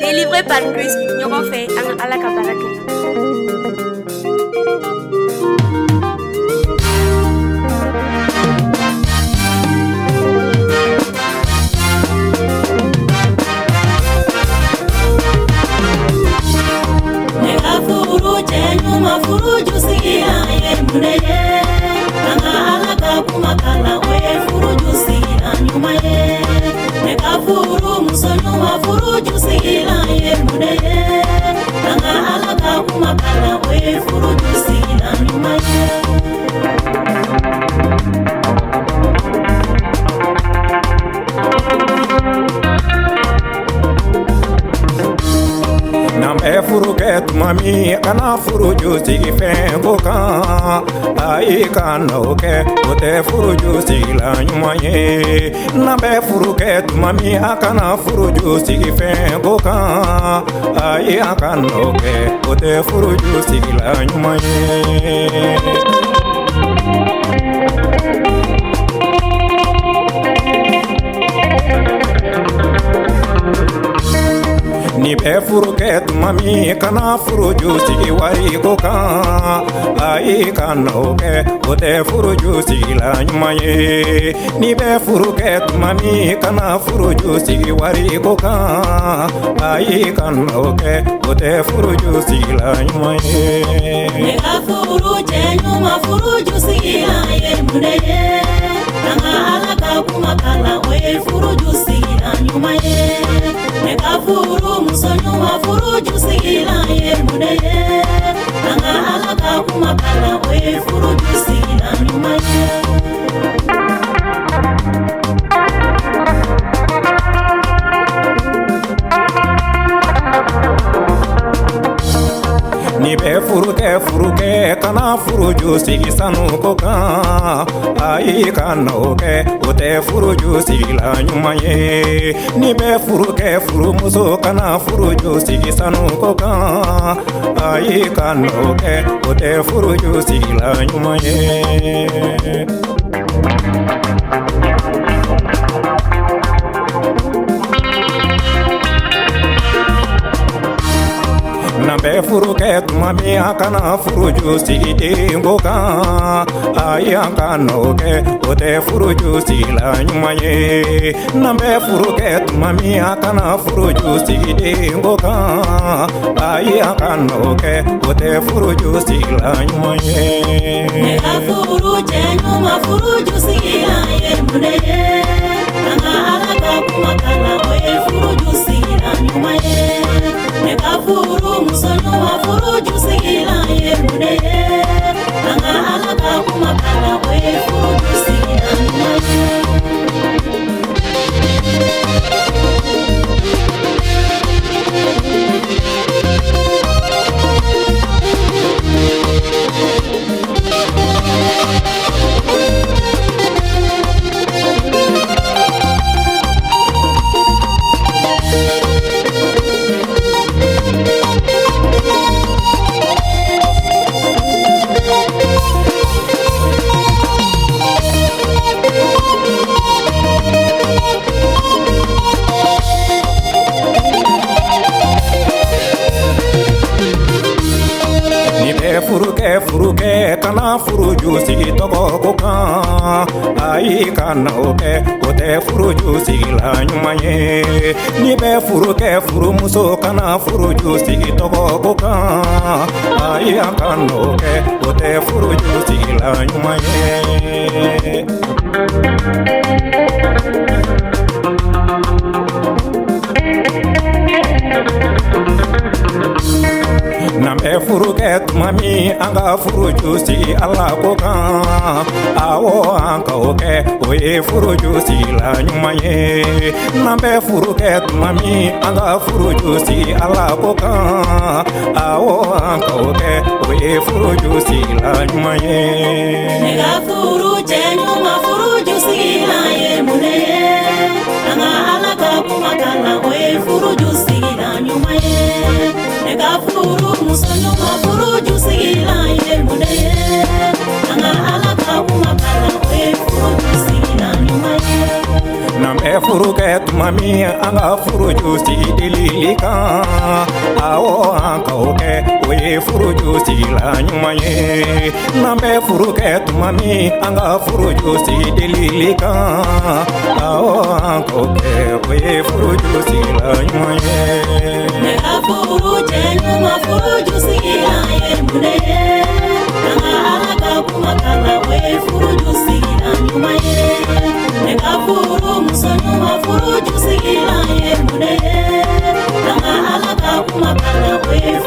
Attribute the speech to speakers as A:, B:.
A: Délivré par Christ, nous avons fait un à la cabaraka.
B: Mami kana furuju sigi fengo kan ai kana ke ote furuju sigi la nyuma ye na be furuke mami akana furuju sigi fengo kan ai kana ke ote furuju sigi la nyuma ye ni be furuke mami kana furuju sigi wari ko kan ai kana ke ote furuju sigi la nyuma ye ni be furuke mami kana furuju sigi wari ko kan ai kana ke ote furuju sigi la nyuma ye
C: ne ka furuje nyuma furuju sigi la ye muneye nanga ala ka kuma kala we furuju sigi la nyuma ye ne ka furu musonyo wa furuju sigi la ye muneye nanga ala ka kuma kala we furuju sigi la nyuma ye
B: ni be furuke kana furuju sigi sanu ko kan ai kana ke ote furuju sigi la nyuma ye ni be furuke muso kana furuju sigi sanu ko kan ai kana ke ote furuju sigi la nyuma ye na be furuke mami akana furuju sigi dengo kan ai akana ke ote furuju sigi la nyuma ye na be furuke mami akana furuju sigi dengo kan ai akana ke ote furuju sigi la nyuma ye
C: ne ka furuje nyuma furuju sigi la ye muneye nanga ala ka kuma kala we furuju sigi la nyuma ye ne ka furu musonyo wa furuju sigi la ye muneye nanga ala ka kuma kala we furuju sigi la nyuma ye
B: furuke kana furuju sigi togo ko kan ai kana ke ote furuju sigi la nyuma ye ni be furuke muso kana furuju sigi togo ko kan ai kana ke ote furuju sigi la nyuma ye na be furuke mami anga furuju sigi ala ko kan awo anga oke oye furuju sigi la nyuma ye na be furuke mami anga furuju sigi ala ko kan awo anga oke oye furuju sigi la nyuma ye
C: ne ka furuje nyuma furuju sigi la ye muneye nanga ala ka kuma kala we furuju sigi la nyuma ye ne ka furu musonyo wa furuju sigi la ye muneye nanga ala ka kuma kala we furuju sigi la nyuma ye
B: na be furuke tuma min an ka furuju sigi delili kan awo an k'o kɛ o ye furuju sigila ɲuman ye n'an bɛ furu kɛ tuma min an ka furuju sigi delili kan awo an k'o kɛ o ye furuju sigila ɲuman ye
C: ne ka furu cɛ ɲuman furuju sigila ye mun de ye an ka Ala ka kumakan la o ye furuju sigila ɲuman ye ne ka furu muso ɲuman furuju sigila ye mun de ye an ka Ala ka kumakan la o ye